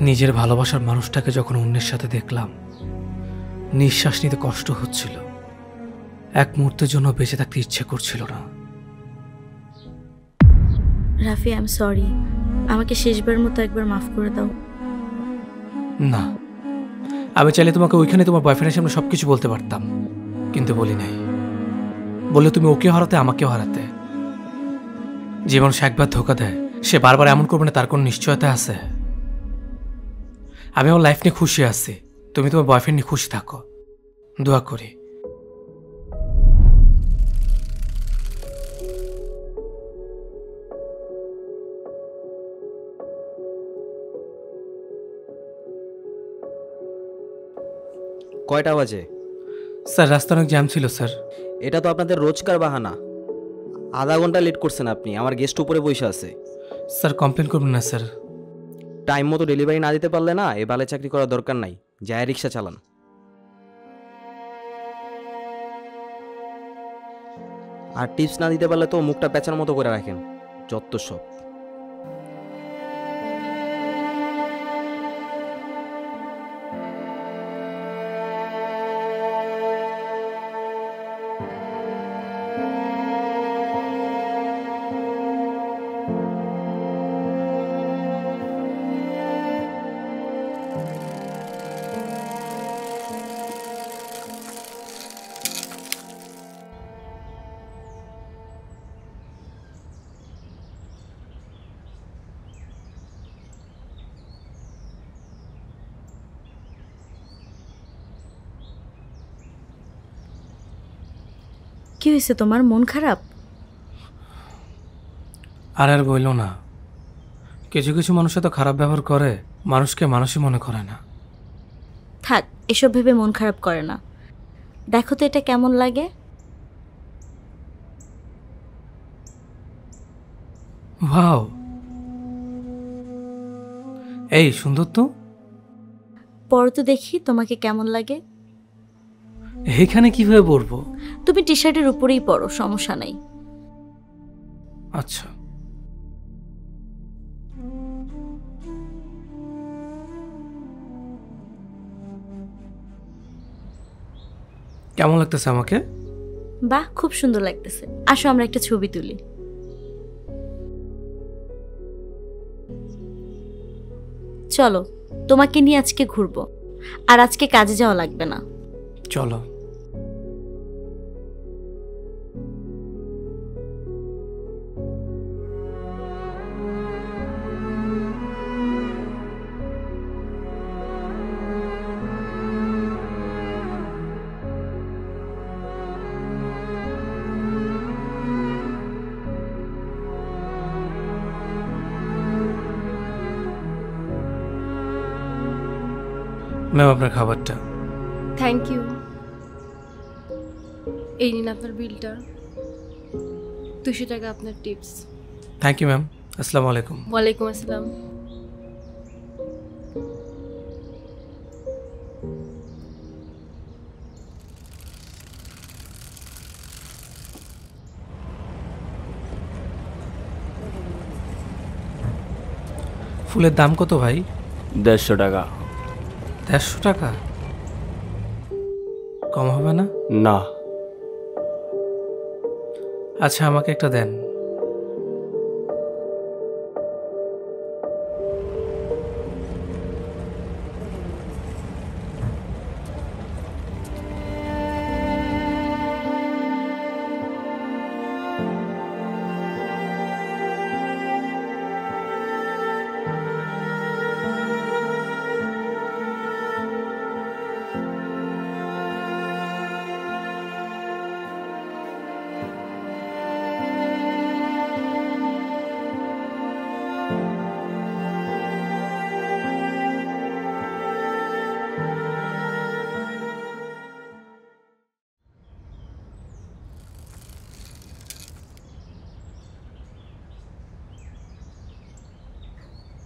নিজের ভালোবাসার মানুষটাকে যখন অন্যের সাথে দেখলাম, নিঃশ্বাস নিতে কষ্ট হচ্ছিল। এক মুহূর্তের জন্য বেঁচে থাকতে ইচ্ছে করছিল না। Rafi, I am sorry. আমাকে শেষবার মতো একবার মাফ করে দাও। না, আমি চাইলে তোমাকে ওইখানে তোমার বয়ফ্রেন্ডের সামনে সবকিছু বলতে পারতাম, কিন্তু বলি নাই। বললে তুমি ওকে হারাতে, আমাকেও হারাতে। যে মানুষ একবার ধোকা দেয় সে বারবার এমন করবে না, তার কোনো নিশ্চয়তা আছে? আমি আমার লাইফ নিয়ে খুশি আছি, তুমি তোমার বয়ফ্রেন্ড নিয়ে খুশি থাকো, দোয়া করি। কয়টা বাজে? স্যার রাস্তা অনেক জ্যাম ছিল স্যার। এটা তো আপনাদের রোজকার বাহানা। আধা ঘন্টা লেট করছেন আপনি। আমার গেস্ট উপরে বসে আছে। স্যার কমপ্লেন করবেন না স্যার। টাইম মতো ডেলিভারি না দিতে পারলে না, এ বালে চাকরি করার দরকার নাই। যায় রিক্সা চালান। আর টিপস না দিতে পারলে তো মুখটা পেঁচার মতো করে রাখেন। যত সব। কি হয়েছে তোমার? মন খারাপ? আর আর বইল না, কিছু কিছু মানুষ এত খারাপ ব্যবহার করে, মানুষকে মানুষই মনে করে না। থাক, এসব ভেবে মন খারাপ করে না। দেখো তো এটা কেমন লাগে। ওয়াও, এই সুন্দর তো। পরো তো দেখি তোমাকে কেমন লাগে। এইখানে কিভাবে পরবো? তুমি টি শার্টের উপরেই পরো, সমস্যা নাই। আচ্ছা, কেমন লাগতেছে আমাকে? বাহ, খুব সুন্দর লাগতেছে। আসো আমরা একটা ছবি তুলি। চলো, তোমাকে নিয়ে আজকে ঘুরবো। আর আজকে কাজে যাওয়া লাগবে না। চলো। ম্যাম আপনার খাবারটা। Thank you. এই নিন আপনার বিলটা। 200 টাকা আপনার টিপস। Thank you ma'am. আসসালামু আলাইকুম। ওয়ালাইকুম আসসালাম। ফুলের দাম কত ভাই? 150 টাকা। 150 টাকা? কম হবে না? না। আচ্ছা আমাকে একটা দেন।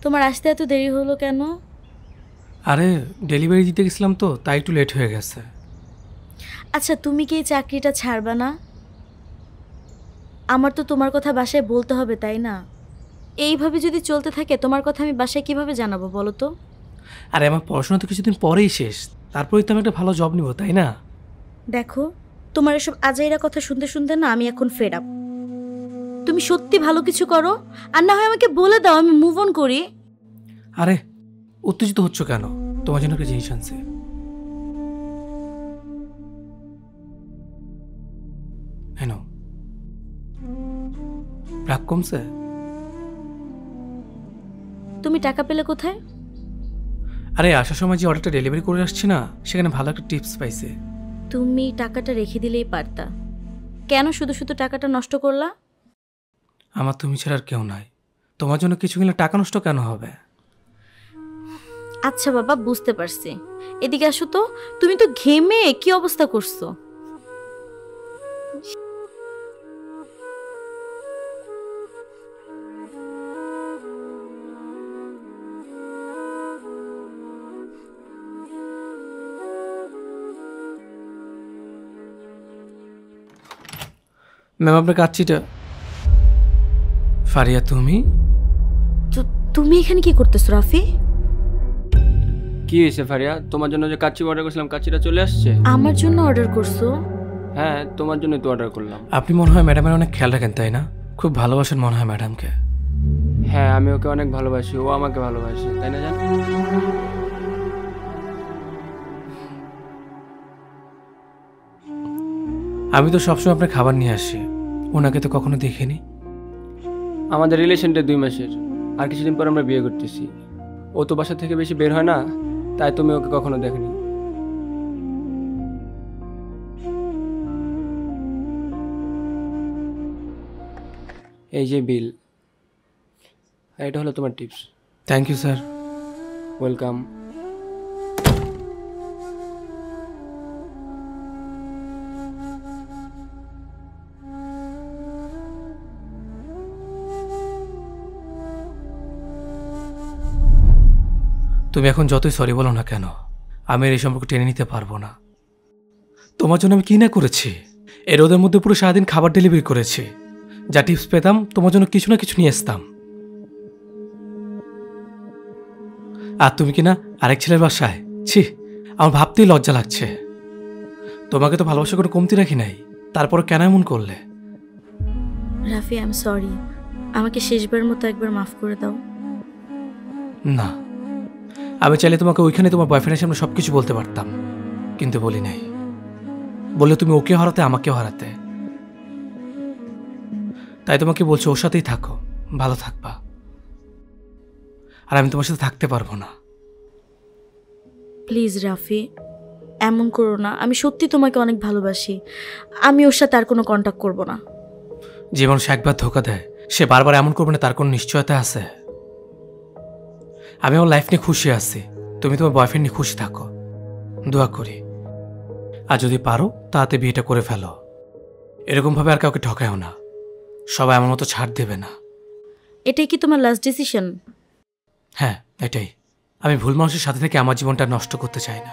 তোমার আসতে এত দেরি হলো কেন? আরে ডেলিভারি দিতে গেছিলাম তো, তাই একটু লেট হয়ে গেছে। আচ্ছা, তুমি কি এই চাকরিটা ছাড়বা না? আমার তো তোমার কথা বাসায় বলতে হবে, তাই না? এইভাবে যদি চলতে থাকে তোমার কথা আমি বাসায় কিভাবে জানাবো বলো তো? আরে আমার পড়াশোনা তো কিছুদিন পরেই শেষ, তারপরেই তো আমি একটা ভালো জব নিব, তাই না? দেখো, তোমার এসব আজাইরা কথা শুনতে শুনতে না আমি এখন ফেড আপ। তুমি সত্যি ভালো কিছু করো, আর না হয় আমাকে বলে দাও, আমি মুভ অন করি। আরে উত্তেজিত হচ্ছ কেন? তোমার জন্য একটা জিনিস আনছে। হেন, রাগ কমছে? তুমি টাকা পেলে কোথায়? আরে আসার সময় যে অর্ডারটা ডেলিভারি করে আসছি না, সেখানে ভালো একটা টিপস পাইছে। তুমি টাকাটা রেখে দিলেই পারতা, কেন শুধু শুধু টাকাটা নষ্ট করলা? আমার তুমি ছাড়া আর কেউ নাই, তোমার জন্য কিছু কিনলে টাকা নষ্ট কেন হবে? আচ্ছা বাবা, বুঝতে পারছি। এদিকে আসো তো, তুমি তো ঘেমে কি অবস্থা করছো। ম্যাম আপনার কাচ্চিটা। ফারিয়া তুমি? তুমি এখানে কি করতেছো রাফি? কি হয়েছে ফারিয়া? তোমার জন্য যে কাচ্চি অর্ডার করেছিলাম, কাচ্চিটা চলে আসছে? আমার জন্য অর্ডার করছো? হ্যাঁ, তোমার জন্য তো অর্ডার করলাম। আপনি মনে হয় ম্যাডামের অনেক খেয়াল রাখেন, তাই না? খুব ভালোবাসেন মনে হয় ম্যাডামকে। হ্যাঁ, আমি ওকে অনেক ভালোবাসি, ও আমাকে ভালোবাসে, তাই না জান? আমি তো সবসময় আপনার খাবার নিয়ে আসি, ওনাকে তো কখনো দেখিনি। আমাদের রিলেশনটা 2 মাসের, আর কিছুদিন পর আমরা বিয়ে করতেছি। ও তো বাসা থেকে বেশি বের হয় না, তাই তুমি ওকে কখনো দেখনি। এই যে বিল, এটা হলো তোমার tips. Thank you sir. Welcome. তুমি এখন যতই সরি বলো না কেন, আমি আর এই সম্পর্ক টেনে নিতে পারবো না। তোমার জন্য আমি কি না করেছি। এর ওদের মধ্যে পুরো সারাদিন খাবার ডেলিভারি করেছি, যা টিপস পেতাম তোমার জন্য কিছু না কিছু নিয়ে আসতাম। আর তুমি কি না আরেক ছেলের বাসায়? ছি, আমার ভাবতেই লজ্জা লাগছে। তোমাকে তো ভালোবাসা কোনো কমতি রাখি নাই, তারপরে কেন এমন করলে? রাফি, আই এম সরি, আমাকে শেষবার মতো একবার মাফ করে দাও। না, আমি চাইলে তোমাকে ওইখানে তোমার বয়ফ্রেন্ডের সামনে সবকিছু বলতে পারতাম, কিন্তু বলি নাই। বললে তুমি ওকে হারাতে, আমাকেও হারাতে। তাই তোমাকে বলছো ওর সাথেই থাকো, ভালো থাকবা। আর আমি তোমার সাথে থাকতে পারবো না। প্লিজ রাফি, এমন করো না। আমি সত্যি তোমাকে অনেক ভালোবাসি। আমি ওর সাথে আর কোনো কন্ট্যাক্ট করব না। যে মানুষ একবার ধোকা দেয়, সে বারবার এমন করবে না, তার কোনো নিশ্চয়তা আছে? আমি আমার লাইফ নিয়ে খুশি আছি, তুমি তোমার বয়ফ্রেন্ড নিয়ে খুশি থাকো, দোয়া করি। আর যদি পারো তাতে বিয়েটা করে ফেলো। এরকমভাবে আর কাউকে ঠকায়ও না, সবাই আমার মতো ছাড় দেবে না। এটাই কি তোমার লাস্ট ডিসিশন? হ্যাঁ, এটাই। আমি ভুল মানুষের সাথে থেকে আমার জীবনটা নষ্ট করতে চাই না।